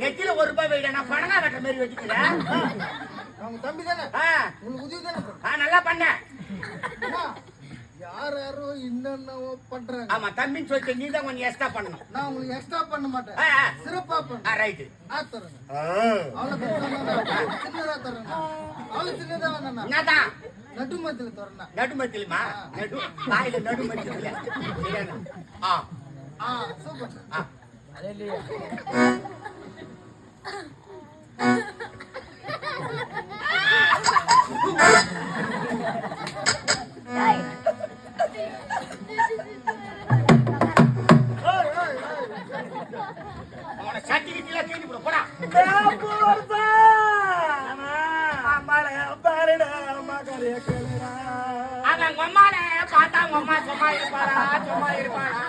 நெத்தில ஒரு ரூபாய் வைடா நான் பணங்கா வெட்ட மாதிரி வெட்டிக்கிறேன். அவங்க தம்பி தானே உங்களுக்கு உதவி தானே நல்லா பண்ண. யார் யாரோ என்னென்னவோ பண்றாங்க. ஆமா தம்பின்னு சொல்லிட்டு நீ தான் கொஞ்சம் எக்ஸ்ட்ரா பண்ணணும். நான் உங்களுக்கு எக்ஸ்ட்ரா பண்ண மாட்டேன், சிறப்பா பண்ண. ரைட்டு தரேன். அவ்வளவு சின்னதா தரேன். அவ்வளவு சின்னதா வேணா என்னதான் நடுமத்தில தரேன். நடுமத்திலுமா? நடு வாயில நடுமத்தில. சூப்பர். அவன் அம்மால பார்த்தா அம்மா சும்மா இருப்பாளா? சும்மா இருப்பாளா?